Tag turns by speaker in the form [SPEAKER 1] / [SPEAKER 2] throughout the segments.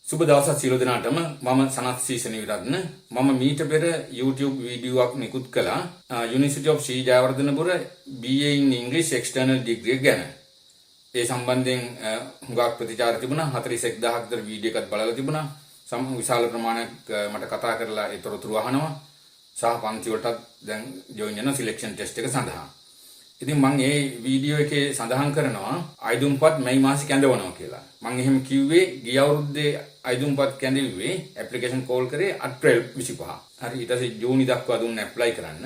[SPEAKER 1] සුබ දවසක් සියලු දෙනාටම මම සනත් සීසනි විරත්න මම මීට පෙර YouTube වීඩියෝවක් නිකුත් කළා University of Sri Jayawardenepura BA in English external degree ගැන. ඒ සම්බන්ධයෙන් හුඟක් ප්‍රතිචාර තිබුණා 41000ක් විතර වීඩියෝ එකක් බලලා තිබුණා. විශාල ප්‍රමාණයක් මට කතා කරලා ඒ තොරතුරු අහනවා. සහ පන්ති වලටත් දැන් ජොයින් වෙන සිලෙක්ෂන් ටෙස්ට් එක සඳහා. ඉතින් මම මේ වීඩියෝ එකේ සඳහන් කරනවා අයිදුම්පත් මැයි මාසේ කැඳවනවා කියලා. මම එහෙම කිව්වේ ගිය අවුරුද්දේ අයිදුම්පත් කැඳෙව්වේ ඇප්ලිකේෂන් කෝල් කරේ අප්‍රේල් 25. හරි ඊට පස්සේ ජූනි දක්වා දුන්න ඇප්ලයි කරන්න.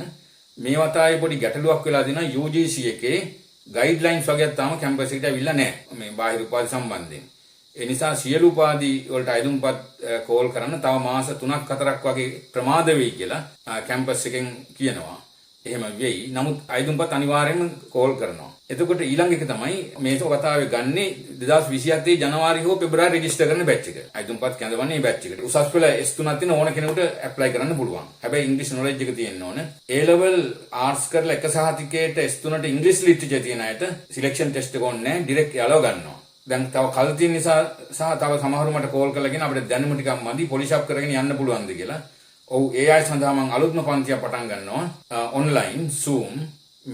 [SPEAKER 1] මේ වතාවේ පොඩි ගැටලුවක් වෙලා දිනවා UGC එකේ ගයිඩ්ලයින්ස් වගේක් තාම කැම්පස් එකට ඇවිල්ලා නැහැ. මේ බාහිර උපාධි සම්බන්ධයෙන්. ඒ නිසා සියලු උපාධි වලට අයිදුම්පත් කෝල් කරන්න තව මාස 3ක් 4ක් වගේ ප්‍රමාද වෙයි කියලා කැම්පස් එකෙන් කියනවා. එහෙම වෙයි. නමුත් අයිදුම්පත් අනිවාර්යයෙන්ම කෝල් කරනවා. එතකොට ඊළඟ එක තමයි මේ වතාවේ ගන්නේ 2027 ජනවාරි හෝ පෙබරවාරි රෙජිස්ටර් කරන බැච් එක. අයිදුම්පත් කැඳවන්නේ මේ බැච් එකට. උසස් පෙළ S3ක් තියෙන ඕන කෙනෙකුට ඇප්ලයි කරන්න පුළුවන්. හැබැයි ඉංග්‍රීසි නොලෙජ් එක තියෙන්න ඕන. A level ආර්ට්ස් කරලා එක සහතිකයට S3ට ඉංග්‍රීසි ලිටරචර් තියෙන අයට සිලෙක්ෂන් ටෙස්ට් එක ඕනේ නැහැ. ඩිරෙක්ට් යාලව ගන්නවා. දැන් තව කල් තියෙන නිසා සහ තව සමහරු මට කෝල් කරලා කියන අපිට දැනුම ටිකක් මදි පොලිෂ් අප් කරගෙන යන්න පුළුවන්ද කියලා. ඔව් ඒ අය සඳහා මම අලුත්ම පන්තියක් පටන් ගන්නවා ඔන්ලයින් Zoom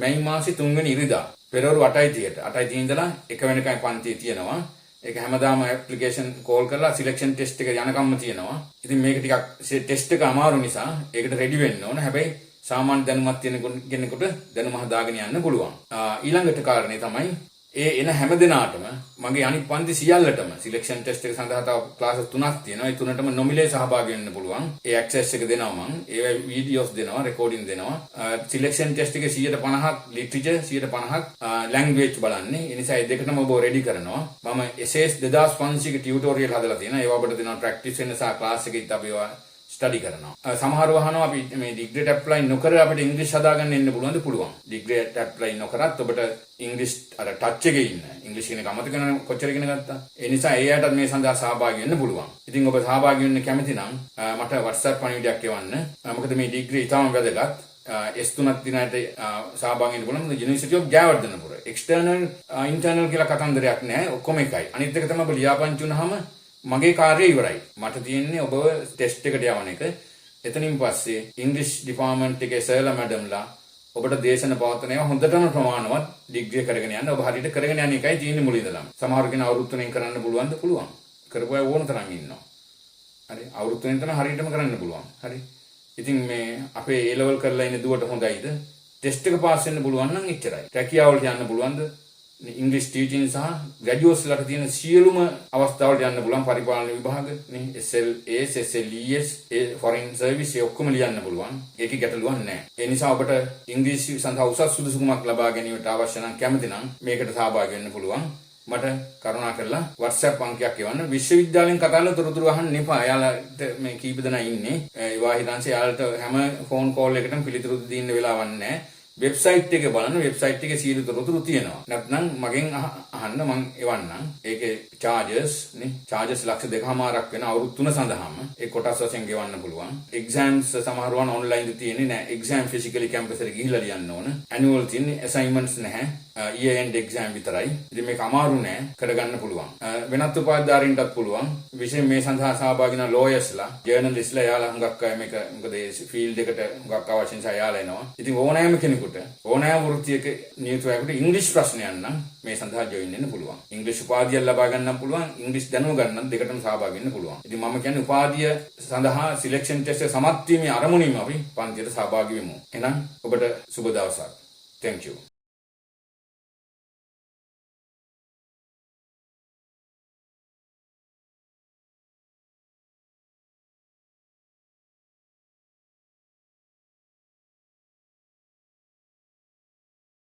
[SPEAKER 1] මැයි මාසේ 3 වෙනි ඉරිදා පෙරවරු 8:30ට 8:30 ඉඳලා 1 වෙනකන් පන්තිය තියෙනවා. ඒක හැමදාම ඇප්ලිකේෂන් කෝල් කරලා සිලෙක්ෂන් ටෙස්ට් එක යනකම්ම තියෙනවා. ඉතින් මේක ටිකක් ටෙස්ට් එක අමාරු නිසා ඒකට රෙඩි වෙන්න ඕන. හැබැයි සාමාන්‍ය දැනුමක් තියෙන කෙනෙකුට දැනුම හදාගෙන යන්න පුළුවන්. ඊළඟට කාරණේ තමයි එන හැම දිනාටම මගේ අනිත් පන්ති සියල්ලටම සිලෙක්ෂන් ටෙස්ට් එක සඳහා තව ක්ලාස් 3ක් තියෙනවා. ඒ තුනටම නොමිලේ සහභාගී වෙන්න පුළුවන්. ඒ ඇක්සස් එක දෙනවා මම. ඒ වීඩියෝස් දෙනවා, රෙකෝඩින් දෙනවා. සිලෙක්ෂන් ටෙස්ට් එකේ 150ක් ලිටරචර් 150ක් ලැන්ග්වේජ් බලන්නේ. ඒ නිසා ඒ දෙකටම ඔබ රෙඩි කරනවා. මම SS 2500ක ටියුටෝරියල් හදලා තියෙනවා. ඒවා ඔබට දෙනවා ප්‍රැක්ටිස් වෙන්න සහ ක්ලාස් එකේත් අපි ඒවා ස්ටඩි කරනවා. සමහරව අහනවා අපි මේ ඩිග්‍රීට ඇප්ලයි නොකර අපිට ඉංග්‍රීසි හදාගන්න එන්න පුළුවන්ද? පුළුවන්. ඩිග්‍රීට ඇප්ලයි නොකරත් ඔබට ඉංග්‍රීසි අර ටච් එකේ ඉන්න. ඉංග්‍රීසි කියන එක අමතක කරන කොච්චර ඉගෙන ගත්තා. ඒ නිසා ඒ අයටත් මේ සඳහා සහභාගී වෙන්න පුළුවන්. ඉතින් ඔබ සහභාගී වෙන්න කැමති නම් මට WhatsApp පණිවිඩයක් එවන්න. මොකද මේ ඩිග්‍රී ඉතාම වැදගත්. S3ක් දිනකට සහභාගී වෙන්න පුළුවන්. University of Jayawardenepura. External internal කියලා කතන්දරයක් නැහැ. ඔක්කොම එකයි. අනිත් එක තමයි ඔබ ලියාපදිංචි වුණාම මගේ කාර්යය ඉවරයි. මට තියෙන්නේ ඔබ ටෙස්ට් එකට යවන එක. එතනින් පස්සේ ඉංග්‍රීසි ඩිපාර්ට්මන්ට් එකේ සර්ලා මැඩම්ලා ඔබට දේශන පවත්වන ඒවා හොඳටම ප්‍රමාණවත් ඩිග්‍රී කරගෙන යන්න. ඔබ හරියට කරගෙන යන එකයි තියෙන්නේ මුල ඉඳලම. සමහර කෙනා අවුරුදු 3න් කරන්න පුළුවන්ද? පුළුවන්. කරපුවා ඕන තරම් ඉන්නවා. හරි. අවුරුදු 3න් තමයි හරියටම කරන්න පුළුවන්. හරි. ඉතින් මේ අපේ A level කරලා ඉන්න දුවට හොඳයිද? ටෙස්ට් එක පාස් වෙන්න පුළුවන් නම් එච්චරයි. රැකියාවලට යන්න පුළුවන්ද? ඉංග්‍රීසි ටීචින් සහ ග්‍රැජුවේට්ස් ලට තියෙන සියලුම අවස්ථාවලට යන්න පුළුවන්. පරිපාලන විභාග නේ SLAs SLES ෆොරින් සර්විස් ඒ ඔක්කොම ලියන්න පුළුවන්. ඒකේ ගැටලුවක් නැහැ. ඒ නිසා ඔබට ඉංග්‍රීසි සඳහා උසස් සුදුසුකමක් ලබා ගැනීමට අවශ්‍ය නම් කැමති නම් මේකට සහභාගී වෙන්න පුළුවන්. මට කරුණාකරලා WhatsApp අංකයක් එවන්න. විශ්වවිද්‍යාලයෙන් කතා කරලා තොරතුරු අහන්න එපා. එයාලට මේ කීප දෙනා ඉන්නේ. විවාහිතාංශය එයාලට හැම ෆෝන් කෝල් එකකටම පිළිතුරු දෙන්න වෙලාවක් නැහැ. වෙබ්සයිට් එක බලන්න. වෙබ්සයිට් එකේ සියලු තොරතුරු තියෙනවා. නැත්නම් මගෙන් අහන්න මම එවන්නම්. ඒකේ charges නේ charges ලක්ෂ 2කමාරක් වෙන අවුරුදු 3 සඳහාම ඒ කොටස් වශයෙන් ගෙවන්න පුළුවන්. exams සමහරවන් online තියෙන්නේ නැහැ. exam physically campus එකට ගිහිල්ලා ලියන්න ඕන. annual තියෙන්නේ assignments නැහැ. year end exam විතරයි. ඉතින් මේක අමාරු නෑ. කරගන්න පුළුවන්. වෙනත් උපාධිධාරීන්ටත් පුළුවන්. විශේෂයෙන් මේ සඳහා සහභාගී වෙන lawyers-ලා, journalists-ලා යාලා හුඟක් අය මේක මොකද ඒ field එකට හුඟක් අවශ්‍ය නිසා යාලා එනවා. ඉතින් ඕනෑම කෙනෙකුට ඕනෑම වෘත්තියක නියුතුයෙකුට ඉංග්‍රීසි ප්‍රශ්නයක් නම් මේ සඳහා join වෙන්න පුළුවන්. ඉංග්‍රීසි උපාධියක් ලබා ගන්නත් පුළුවන්. ඉංග්‍රීසි දැනුම ගන්නත් දෙකටම සහභාගී වෙන්න පුළුවන්. ඉතින් මම කියන්නේ උපාධිය සඳහා සිලෙක්ෂන් ටෙස්ට් එක සමත් වීමේ අරමුණින්ම අපි පන්තියට සහභාගී වෙමු. එහෙනම් ඔබට සුබ දවසක්. Thank you.